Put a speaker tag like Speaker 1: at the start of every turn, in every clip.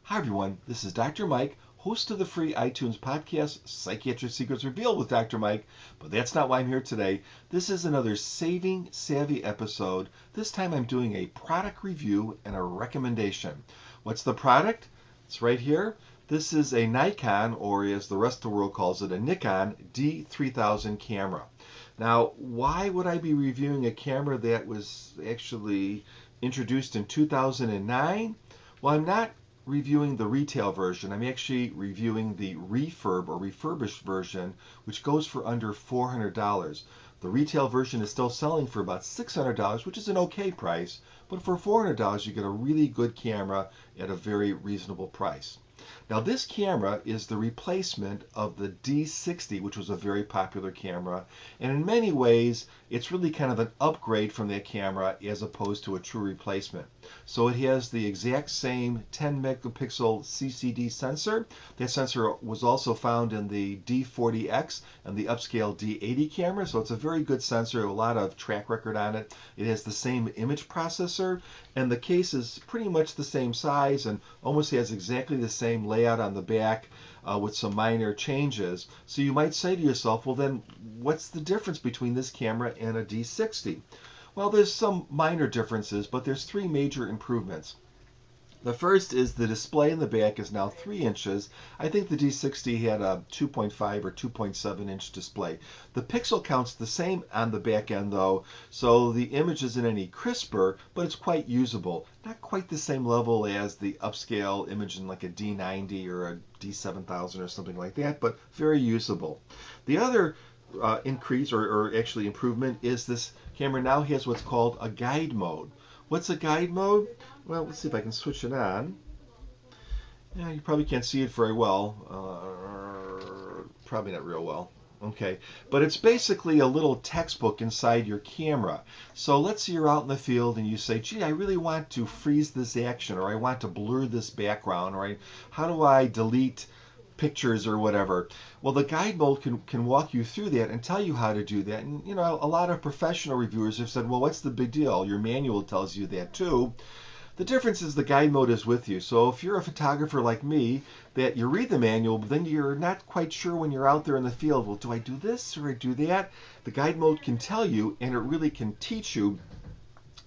Speaker 1: Hi everyone, this is Dr. Mike, host of the free iTunes podcast, Psychiatric Secrets Revealed with Dr. Mike, but that's not why I'm here today. This is another Saving Savvy episode. This time I'm doing a product review and a recommendation. What's the product? It's right here. This is a Nikon, or as the rest of the world calls it, a Nikon D3000 camera. Now, why would I be reviewing a camera that was actually introduced in 2009? Well, I'm not reviewing the retail version. I'm actually reviewing the refurb or refurbished version, which goes for under $400. The retail version is still selling for about $600, which is an okay price, but for $400 you get a really good camera at a very reasonable price. Now this camera is the replacement of the D60, which was a very popular camera, and in many ways it's really kind of an upgrade from that camera as opposed to a true replacement. So it has the exact same 10 megapixel CCD sensor. That sensor was also found in the D40X and the upscale D80 camera, so it's a very good sensor, a lot of track record on it. It has the same image processor, and the case is pretty much the same size and almost has exactly the same layout on the back with some minor changes. So you might say to yourself, well then what's the difference between this camera and a D60? Well, there's some minor differences, but there's three major improvements. The first is the display in the back is now 3 inches. I think the D60 had a 2.5 or 2.7 inch display. The pixel count's the same on the back end though, so the image isn't any crisper, but it's quite usable. Not quite the same level as the upscale image in like a D90 or a D7000 or something like that, but very usable. The other increase or actually improvement is this camera now has what's called a guide mode. What's a guide mode? Well, let's see if I can switch it on. Yeah, you probably can't see it very well. Probably not real well. Okay, but it's basically a little textbook inside your camera. So let's say you're out in the field and you say, gee, I really want to freeze this action, or I want to blur this background, or how do I delete pictures or whatever. Well, the guide mode can walk you through that and tell you how to do that. And you know, a lot of professional reviewers have said, well, what's the big deal? Your manual tells you that too. The difference is the guide mode is with you. So if you're a photographer like me, that you read the manual, but then you're not quite sure when you're out there in the field, well, do I do this or I do that? The guide mode can tell you, and it really can teach you.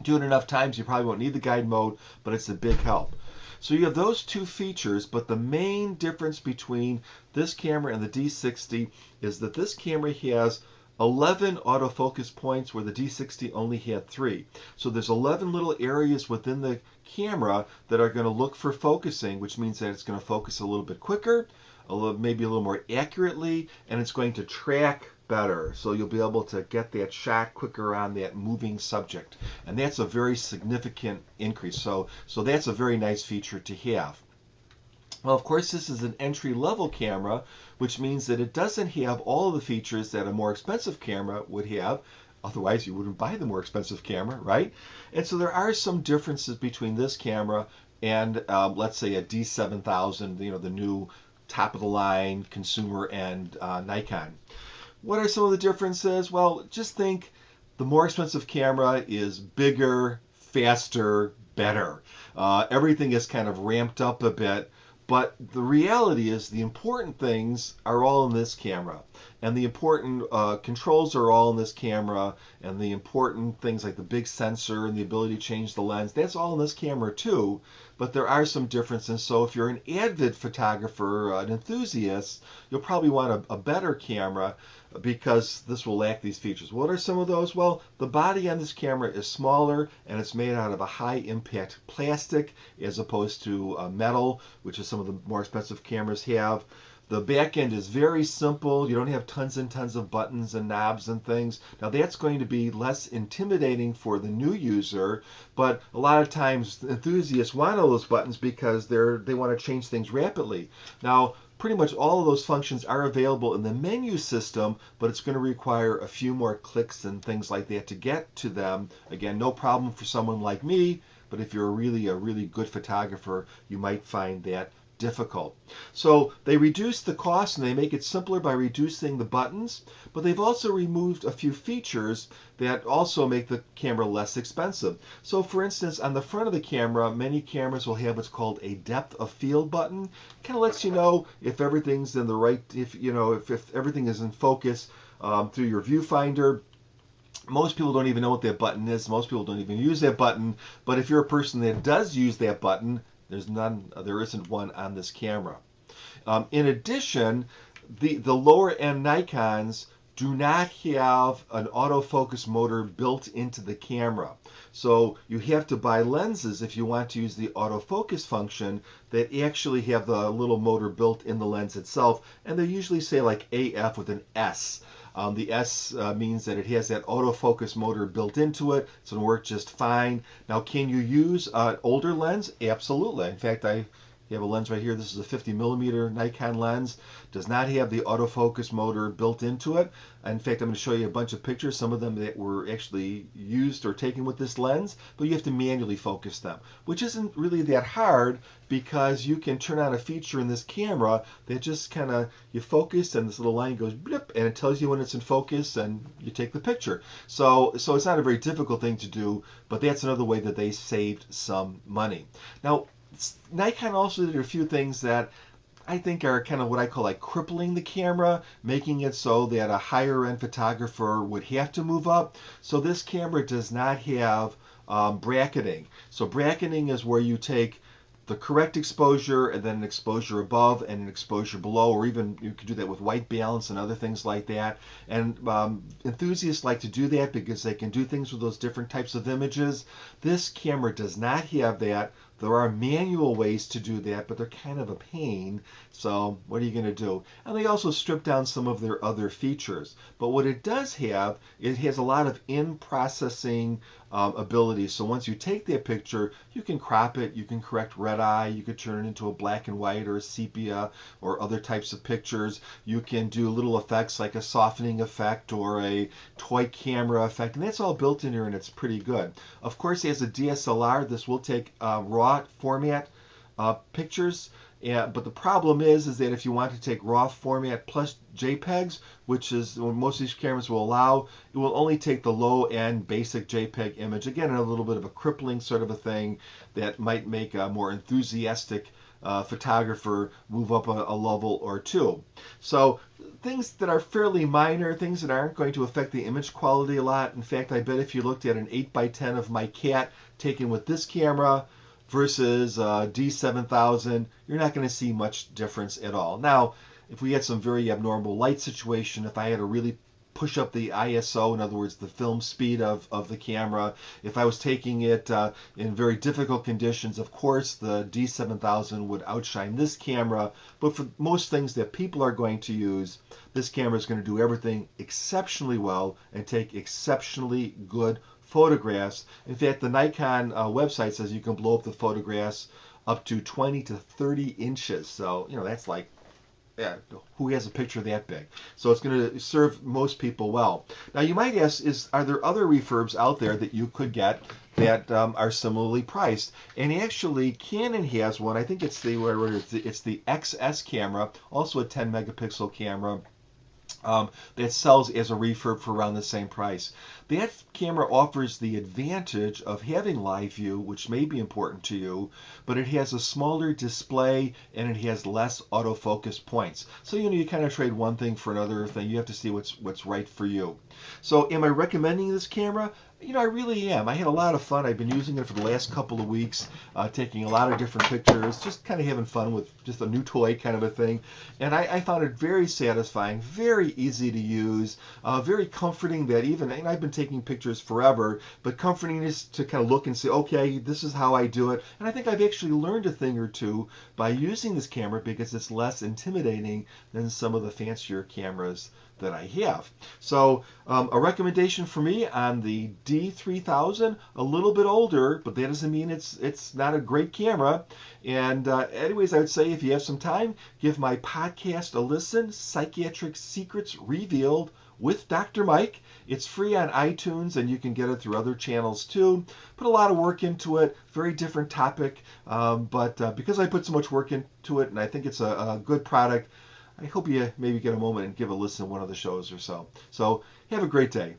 Speaker 1: Do it enough times, you probably won't need the guide mode, but it's a big help. So you have those two features, but the main difference between this camera and the D60 is that this camera has 11 autofocus points where the D60 only had 3. So there's 11 little areas within the camera that are going to look for focusing, which means that it's going to focus a little bit quicker, maybe a little more accurately, and it's going to track better. So you'll be able to get that shot quicker on that moving subject. And that's a very significant increase. So that's a very nice feature to have. Well, of course, this is an entry-level camera, which means that it doesn't have all of the features that a more expensive camera would have. Otherwise, you wouldn't buy the more expensive camera, right? And so there are some differences between this camera and, let's say, a D7000, you know, the new top-of-the-line consumer and Nikon. What are some of the differences? Well, just think the more expensive camera is bigger, faster, better. Everything is kind of ramped up a bit. But the reality is the important things are all in this camera. And the important controls are all in this camera. And the important things like the big sensor and the ability to change the lens, that's all in this camera too. But there are some differences. So if you're an avid photographer, an enthusiast, you'll probably want a better camera because this will lack these features. What are some of those? Well, the body on this camera is smaller and it's made out of a high impact plastic as opposed to metal, which is some of the more expensive cameras have. The back end is very simple. You don't have tons and tons of buttons and knobs and things. Now that's going to be less intimidating for the new user, but a lot of times enthusiasts want all those buttons because they want to change things rapidly. Now, pretty much all of those functions are available in the menu system, but it's going to require a few more clicks and things like that to get to them. Again, no problem for someone like me, but if you're a really good photographer, you might find that difficult. So they reduce the cost and they make it simpler by reducing the buttons, but they've also removed a few features that also make the camera less expensive. So for instance, on the front of the camera, many cameras will have what's called a depth of field button. Kind of lets you know if everything's in the right, if everything is in focus through your viewfinder. Most people don't even know what that button is. Most people don't even use that button. But if you're a person that does use that button, there isn't one on this camera. In addition, the lower end Nikons do not have an autofocus motor built into the camera. So you have to buy lenses if you want to use the autofocus function that actually have the little motor built in the lens itself. And they usually say like AF with an S. The S means that it has that autofocus motor built into it. It's going to work just fine. Now, can you use an older lens? Absolutely. In fact, I have a lens right here. This is a 50mm Nikon lens. Does not have the autofocus motor built into it. In fact, I'm going to show you a bunch of pictures, some of them that were actually used or taken with this lens, but you have to manually focus them, which isn't really that hard because you can turn on a feature in this camera that just kind of, you focus and this little line goes blip and it tells you when it's in focus and you take the picture. So it's not a very difficult thing to do, but that's another way that they saved some money. Now, Nikon also did a few things that I think are kind of what I call like crippling the camera, making it so that a higher end photographer would have to move up. So this camera does not have bracketing. So bracketing is where you take the correct exposure and then an exposure above and an exposure below, or even you could do that with white balance and other things like that. And enthusiasts like to do that because they can do things with those different types of images. This camera does not have that. There are manual ways to do that, but they're kind of a pain. So what are you going to do? And they also strip down some of their other features. But what it does have, it has a lot of in-processing abilities. So once you take that picture, you can crop it, you can correct red eye, you could turn it into a black and white or a sepia or other types of pictures. You can do little effects like a softening effect or a toy camera effect, and that's all built in here and it's pretty good. Of course, as a DSLR, this will take raw format pictures. But the problem is that if you want to take raw format plus JPEGs, which is what most of these cameras will allow, it will only take the low-end basic JPEG image. Again, a little bit of a crippling sort of a thing that might make a more enthusiastic photographer move up a level or two. So things that are fairly minor, things that aren't going to affect the image quality a lot. In fact, I bet if you looked at an 8x10 of my cat taken with this camera versus D7000, you're not going to see much difference at all. Now, if we had some very abnormal light situation, if I had to really push up the ISO, in other words, the film speed of the camera, if I was taking it in very difficult conditions, of course, the D7000 would outshine this camera. But for most things that people are going to use, this camera is going to do everything exceptionally well and take exceptionally good photographs. In fact, the Nikon website says you can blow up the photographs up to 20 to 30 inches. So, that's like, yeah, who has a picture that big? So it's going to serve most people well. Now, you might ask, are there other refurbs out there that you could get that are similarly priced? And actually, Canon has one. I think it's the XS camera, also a 10 megapixel camera. That sells as a refurb for around the same price. That camera offers the advantage of having live view, which may be important to you, but it has a smaller display and it has less autofocus points. So you kind of trade one thing for another thing. You have to see what's right for you. So am I recommending this camera? I really am. I had a lot of fun. I've been using it for the last couple of weeks, taking a lot of different pictures, just kind of having fun with just a new toy kind of a thing. And I found it very satisfying, very easy to use, very comforting that and I've been taking pictures forever, but comforting is to kind of look and say, okay, this is how I do it. And I think I've actually learned a thing or two by using this camera because it's less intimidating than some of the fancier cameras that I have. So a recommendation for me on the D3000, a little bit older, but that doesn't mean it's not a great camera. And anyways, I would say if you have some time, give my podcast a listen, Psychiatric Secrets Revealed, with Dr. Mike. It's free on iTunes, and you can get it through other channels too. Put a lot of work into it, very different topic, but because I put so much work into it and I think it's a good product, I hope you maybe get a moment and give a listen to one of the shows or so. So have a great day.